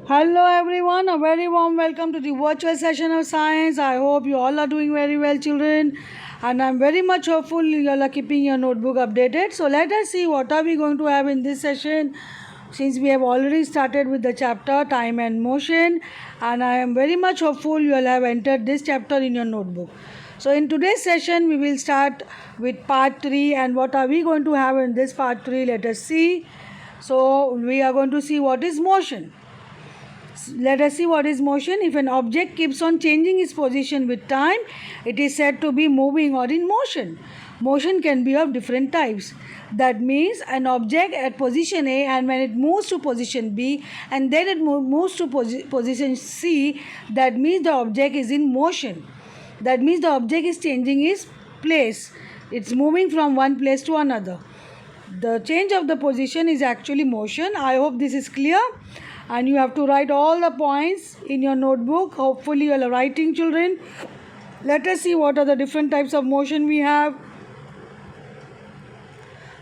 Hello everyone, a very warm welcome to the virtual session of science. I hope you all are doing very well, children, and I'm very much hopeful you all are keeping your notebook updated. So let us see what are we going to have in this session, since we have already started with the chapter time and motion, and I am very much hopeful you all have entered this chapter in your notebook. So in today's session we will start with part 3, and what are we going to have in this part 3? Let us see. So we are going to see what is motion. Let us see what is motion. If an object keeps on changing its position with time, it is said to be moving or in motion. Motion can be of different types. That means an object at position A, and when it moves to position B and then it moves to position C, that means the object is in motion. That means the object is changing its place. It's moving from one place to another. The change of the position is actually motion. I hope this is clear, and you have to write all the points in your notebook. Hopefully you are writing, children. Let us see what are the different types of motion we have.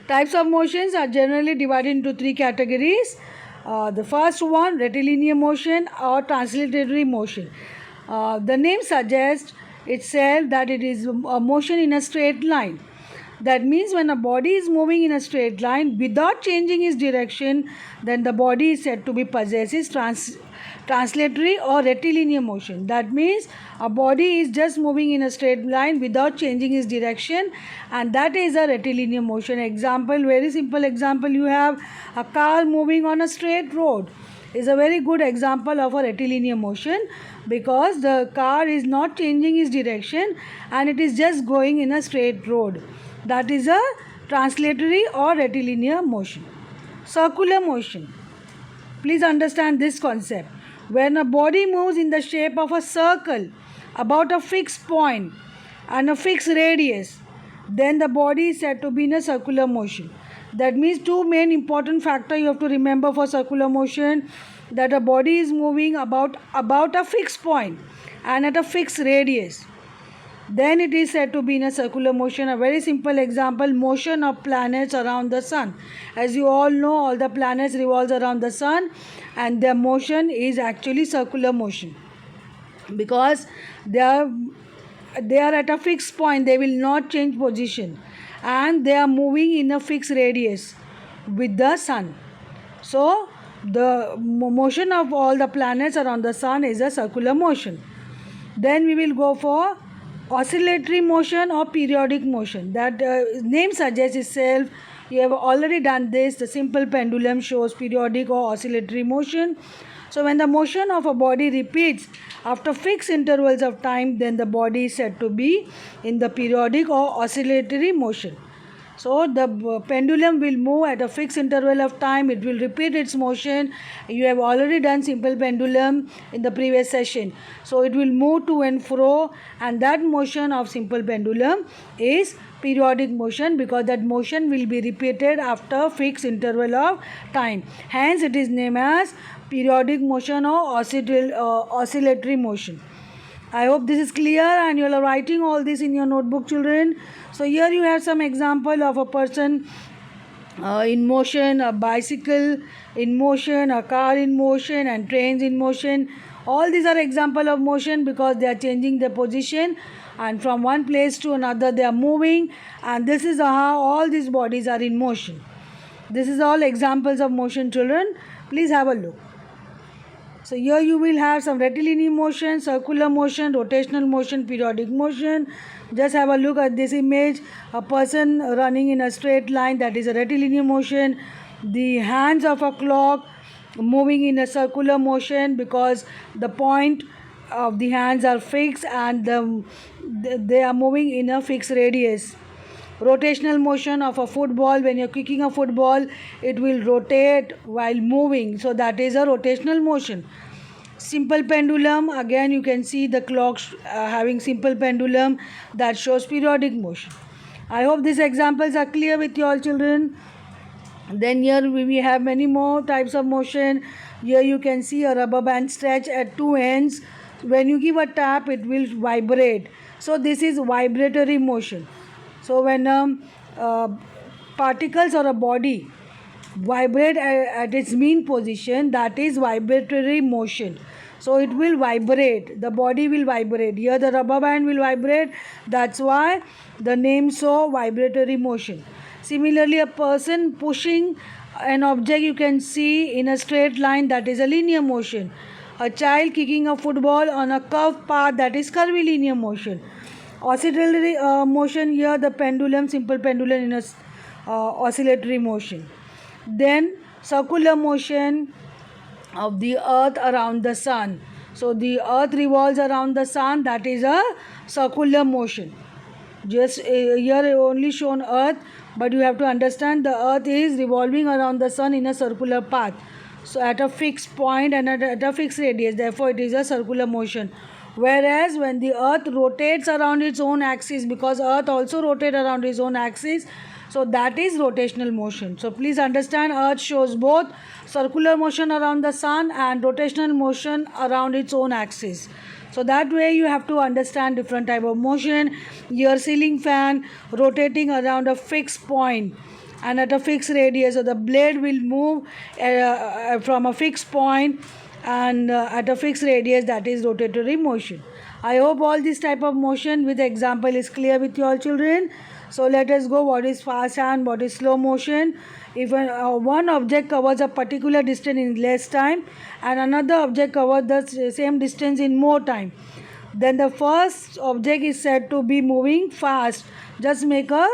Types of motions are generally divided into 3 categories. The first one, rectilinear motion or translatory motion. The name suggests itself that it is a motion in a straight line. That means when a body is moving in a straight line without changing its direction, then the body is said to be possesses translatory or rectilinear motion. That means a body is just moving in a straight line without changing its direction, and that is a rectilinear motion. Example, very simple example, you have a car moving on a straight road is a very good example of a rectilinear motion, because the car is not changing its direction and it is just going in a straight road. That is a translatory or rectilinear motion. Circular motion. Please understand this concept. When a body moves in the shape of a circle about a fixed point and a fixed radius, then the body is said to be in a circular motion. That means 2 main important factors you have to remember for circular motion: that a body is moving about a fixed point and at a fixed radius, then it is said to be in a circular motion. A very simple example, motion of planets around the sun. As you all know, all the planets revolve around the sun, and their motion is actually circular motion, because they are at a fixed point. They will not change position, and they are moving in a fixed radius with the sun. So the motion of all the planets around the sun is a circular motion. Then we will go for oscillatory motion or periodic motion. That name suggests itself. You have already done this. The simple pendulum shows periodic or oscillatory motion. So when the motion of a body repeats after fixed intervals of time, then the body is said to be in the periodic or oscillatory motion. So the pendulum will move at a fixed interval of time. It will repeat its motion. You have already done simple pendulum in the previous session. So it will move to and fro, and that motion of simple pendulum is periodic motion, because that motion will be repeated after fixed interval of time. Hence it is named as periodic motion or oscillatory motion. I hope this is clear, and you are writing all this in your notebook, children. So here you have some example of a person in motion, a bicycle in motion, a car in motion, and trains in motion. All these are example of motion, because they are changing their position, and from one place to another they are moving, and this is how all these bodies are in motion. This is all examples of motion, children. Please have a look. So here you will have some rectilinear motion, circular motion, rotational motion, periodic motion. Just have a look at this image. A person running in a straight line, that is a rectilinear motion. The hands of a clock moving in a circular motion, because the point of the hands are fixed and they are moving in a fixed radius. Rotational motion of a football. When you are kicking a football, it will rotate while moving, so that is a rotational motion. Simple pendulum, again you can see the clock having simple pendulum, that shows periodic motion. I hope these examples are clear with you all, children. Then here we have many more types of motion. Here you can see a rubber band stretch at 2 ends. When you give a tap, it will vibrate. So this is vibratory motion. So when particles or a body vibrate at its mean position, that is vibratory motion. So it will vibrate, the body will vibrate. Here the rubber band will vibrate, that's why the name so vibratory motion. Similarly, a person pushing an object you can see in a straight line, that is a linear motion. A child kicking a football on a curved path, that is curvilinear motion. Oscillatory motion, here the pendulum, simple pendulum in a oscillatory motion. Then circular motion of the earth around the sun. So the earth revolves around the sun, that is a circular motion. Just here only shown earth, but you have to understand the earth is revolving around the sun in a circular path, so at a fixed point and at a fixed radius, therefore it is a circular motion. Whereas when the earth rotates around its own axis, because earth also rotates around its own axis, so that is rotational motion. So please understand, earth shows both circular motion around the sun and rotational motion around its own axis. So that way you have to understand different type of motion. Your ceiling fan rotating around a fixed point and at a fixed radius, so the blade will move from a fixed point and at a fixed radius, that is rotatory motion. I hope all this type of motion with example is clear with you all children. So let us go, what is fast and what is slow motion. If one object covers a particular distance in less time and another object covers the same distance in more time, then the first object is said to be moving fast. Just make a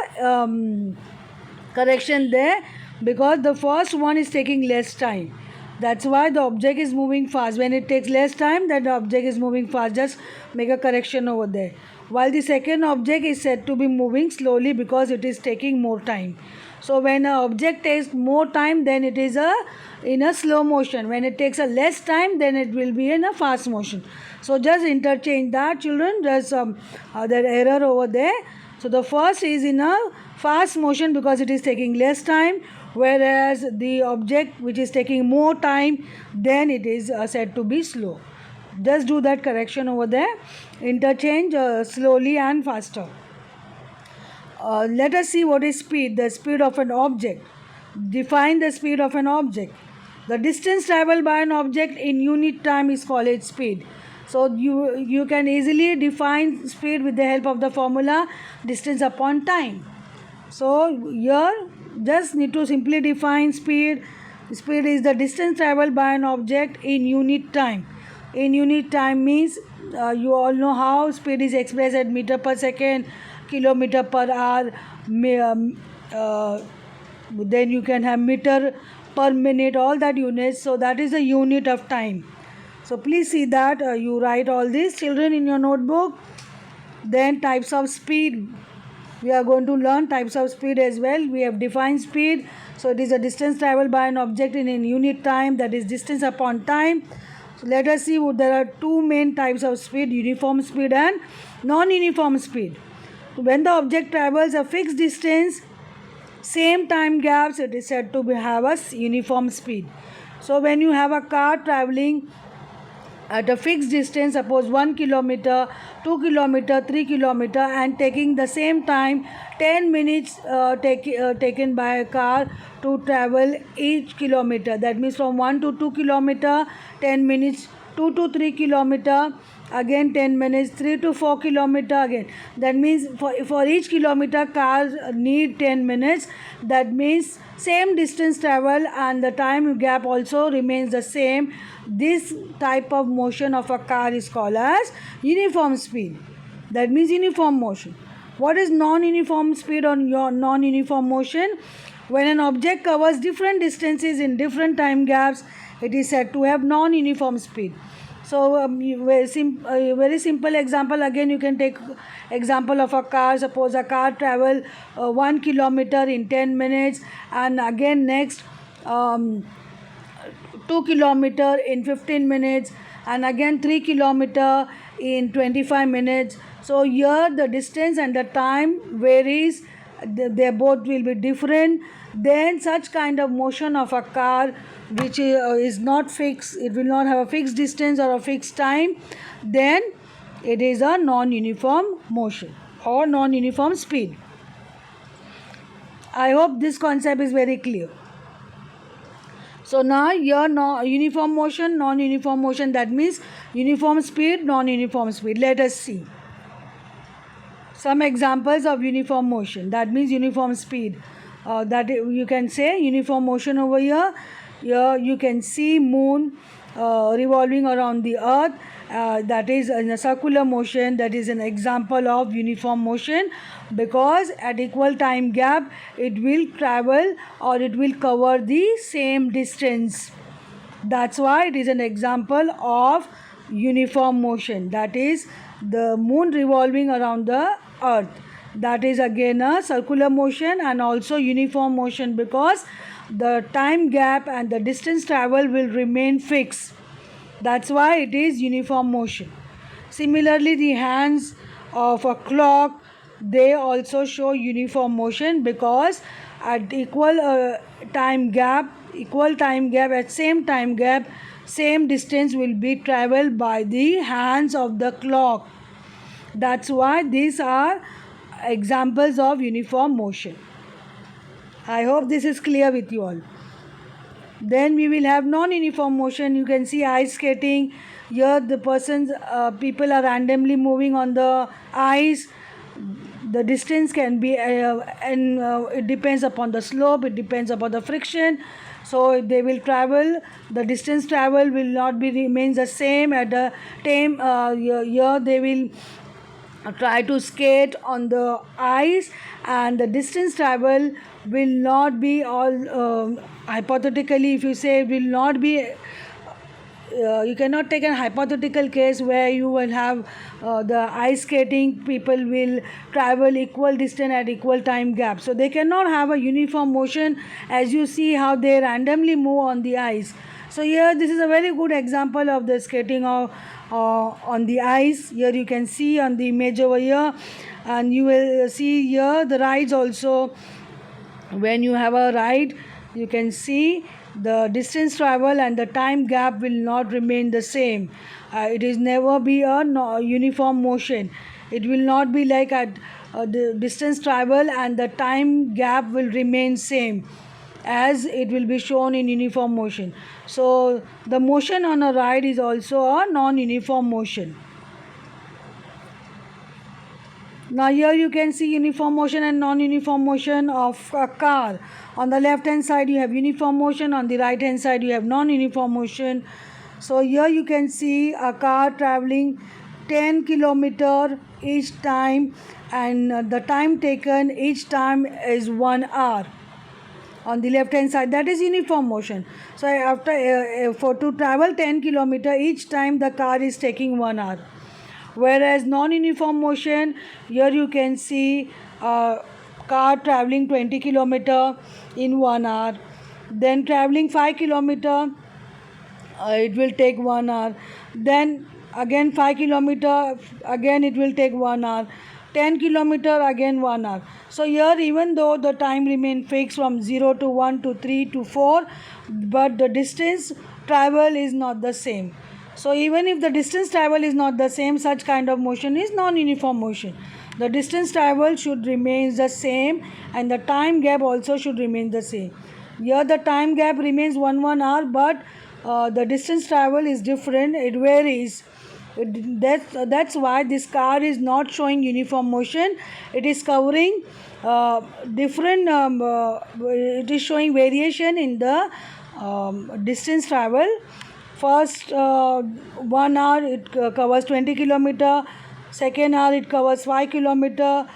correction there, because the first one is taking less time, that's why the object is moving fast. When it takes less time, then the object is moving fast. Just make a correction over there. While the second object is said to be moving slowly because it is taking more time. So when an object takes more time, then it is in a slow motion. When it takes a less time, then it will be in a fast motion. So just interchange that, children. There's that error over there. So the first is in a fast motion because it is taking less time, whereas the object which is taking more time, then it is said to be slow. Just do that correction over there. Interchange slowly and faster. Let us see what is speed. The speed of an object. Define the speed of an object. The distance traveled by an object in unit time is called its speed. So you can easily define speed with the help of the formula distance upon time. So here just need to simply define speed. Speed is the distance traveled by an object in unit time. In unit time means you all know how speed is expressed at meter per second, kilometer per hour, then you can have meter per minute, all that units. So that is the unit of time. So please see that you write all this, children, in your notebook. Then types of speed. We are going to learn types of speed as well. We have defined speed. So it is a distance traveled by an object in unit time, that is distance upon time. So let us see, there are two main types of speed, uniform speed and non-uniform speed. When the object travels a fixed distance, same time gaps, it is said to have a uniform speed. So when you have a car traveling at a fixed distance, suppose 1 kilometer, 2 kilometer, 3 kilometer, and taking the same time 10 minutes taken by a car to travel each kilometer. That means from 1 to 2 kilometer 10 minutes, 2 to 3 kilometer again 10 minutes, 3 to 4 kilometer again. That means for each kilometer cars need 10 minutes. That means same distance travel and the time gap also remains the same. This type of motion of a car is called as uniform speed. That means uniform motion. What is non-uniform speed or non-uniform motion? When an object covers different distances in different time gaps, it is said to have non-uniform speed. So very simple example, again you can take example of a car. Suppose a car travel 1 kilometer in 10 minutes and again next 2 kilometer in 15 minutes and again 3 kilometer in 25 minutes. So here the distance and the time varies, they both will be different. Then such kind of motion of a car which is not fixed, it will not have a fixed distance or a fixed time, then it is a non-uniform motion or non-uniform speed. I hope this concept is very clear. So now here uniform motion, non-uniform motion, that means uniform speed, non-uniform speed. Let us see some examples of uniform motion, that means uniform speed. That you can say uniform motion over here. Here you can see moon revolving around the earth, that is in a circular motion. That is an example of uniform motion, because at equal time gap it will travel or it will cover the same distance. That's why it is an example of uniform motion. That is the moon revolving around the earth. That is again a circular motion and also uniform motion, because the time gap and the distance travel will remain fixed. That's why it is uniform motion. Similarly, the hands of a clock, they also show uniform motion, because at equal time gap at same time gap, same distance will be traveled by the hands of the clock. That's why these are examples of uniform motion. I hope this is clear with you all. Then we will have non-uniform motion. You can see ice skating. Here the people are randomly moving on the ice. The distance can be it depends upon the slope, it depends upon the friction. So they will travel, the distance travel will not be remains the same. At the time here they will try to skate on the ice, and the distance travel will not be all hypothetically, if you say, will not be you cannot take a hypothetical case where you will have the ice skating people will travel equal distance at equal time gap, so they cannot have a uniform motion, as you see how they randomly move on the ice. So here this is a very good example of the skating on the ice. Here you can see on the image over here, and you will see here the rides also. When you have a ride, you can see the distance travel and the time gap will not remain the same. It is never be a uniform motion. It will not be like at the distance travel and the time gap will remain same, as it will be shown in uniform motion. So the motion on a ride is also a non-uniform motion. Now here you can see uniform motion and non-uniform motion of a car. On the left hand side you have uniform motion, on the right hand side you have non-uniform motion. So here you can see a car traveling 10 kilometer each time, and the time taken each time is 1 hour. On the left hand side, that is uniform motion. So after for to travel 10 kilometer each time, the car is taking 1 hour. Whereas non-uniform motion, here you can see car traveling 20 kilometer in 1 hour, then traveling 5 kilometer it will take 1 hour, then again 5 kilometer, again it will take 1 hour, 10 kilometer, again 1 hour. So here, even though the time remain fixed from 0 to 1 to 3 to 4, but the distance travel is not the same. So even if the distance travel is not the same, such kind of motion is non-uniform motion. The distance travel should remain the same, and the time gap also should remain the same. Here the time gap remains 1 hour, but the distance travel is different, it varies. That's why this car is not showing uniform motion. It is covering different it is showing variation in the distance travel. First 1 hour it covers 20 kilometer, second hour it covers 5 kilometer,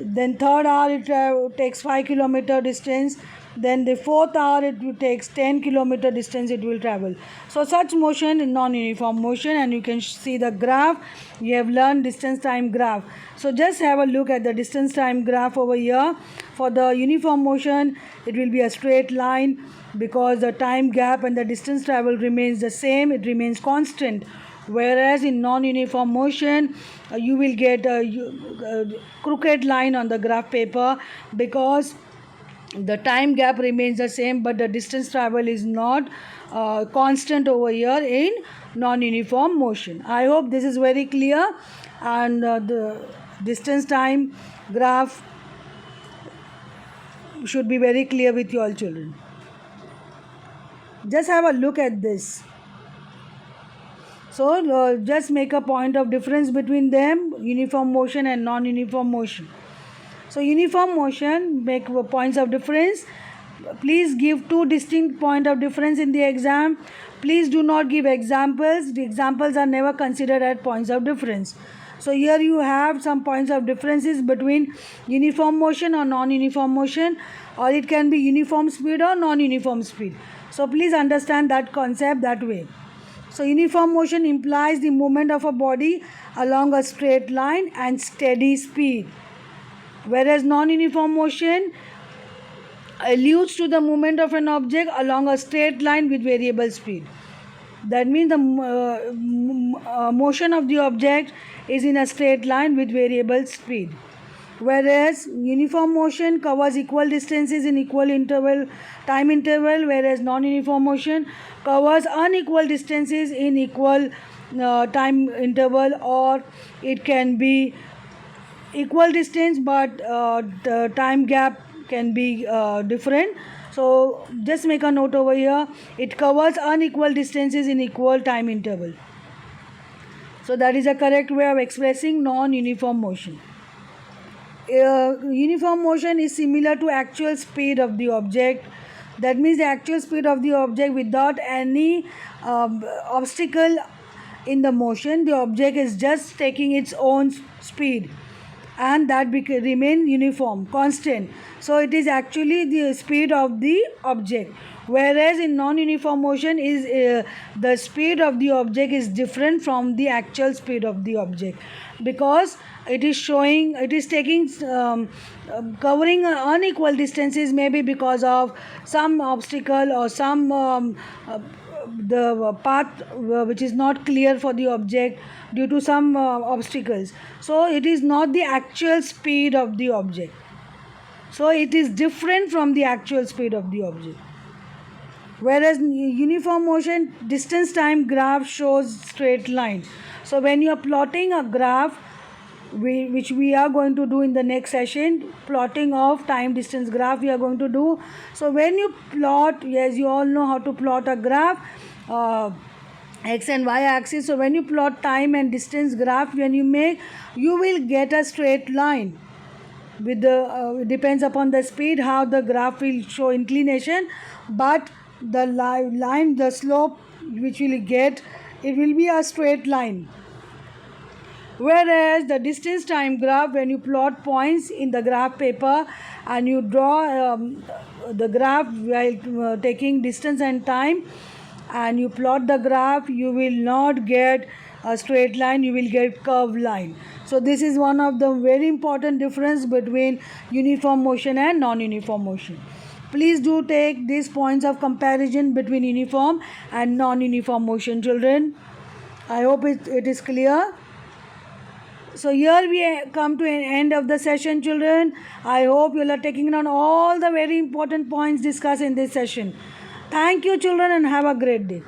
then third hour it takes 5 kilometer distance, then the fourth hour it takes 10 kilometer distance it will travel. So such motion is non-uniform motion, and you can see the graph. You have learned distance time graph. So just have a look at the distance time graph over here. For the uniform motion, it will be a straight line, because the time gap and the distance travel remains the same, it remains constant. Whereas in non-uniform motion, you will get a crooked line on the graph paper, because the time gap remains the same, but the distance travel is not constant over here in non-uniform motion. I hope this is very clear, and the distance time graph should be very clear with you all children. Just have a look at this. So just make a point of difference between them, uniform motion and non-uniform motion. So uniform motion, make points of difference. Please give two distinct point of difference in the exam. Please do not give examples. The examples are never considered as points of difference. So here you have some points of differences between uniform motion or non-uniform motion, or it can be uniform speed or non-uniform speed. So please understand that concept that way. So uniform motion implies the movement of a body along a straight line and steady speed, whereas non-uniform motion alludes to the movement of an object along a straight line with variable speed. That means the motion of the object is in a straight line with variable speed, whereas uniform motion covers equal distances in equal time interval, whereas non-uniform motion covers unequal distances in equal time interval, or it can be equal distance but the time gap can be different. So just make a note over here, it covers unequal distances in equal time interval. So that is a correct way of expressing non-uniform motion. Uniform motion is similar to actual speed of the object. That means the actual speed of the object without any obstacle in the motion. The object is just taking its own speed, and that remain uniform, constant. So it is actually the speed of the object, whereas in non-uniform motion is the speed of the object is different from the actual speed of the object, because it is showing, it is taking covering unequal distances, maybe because of some obstacle or some the path which is not clear for the object due to some obstacles. So it is not the actual speed of the object, so it is different from the actual speed of the object. Whereas uniform motion distance time graph shows straight line. So when you are plotting a graph, which we are going to do in the next session, plotting of time distance graph we are going to do. So when you plot, yes, you all know how to plot a graph, x and y axis. So when you plot time and distance graph, when you make, you will get a straight line with the depends upon the speed how the graph will show inclination, but the line, the slope which will get, it will be a straight line. Whereas the distance time graph, when you plot points in the graph paper and you draw the graph while taking distance and time, and you plot the graph, you will not get a straight line, you will get curved line. So this is one of the very important difference between uniform motion and non-uniform motion. Please do take these points of comparison between uniform and non-uniform motion, children. I hope it is clear. So here we come to an end of the session, children. I hope you are taking down all the very important points discussed in this session. Thank you, children, and have a great day.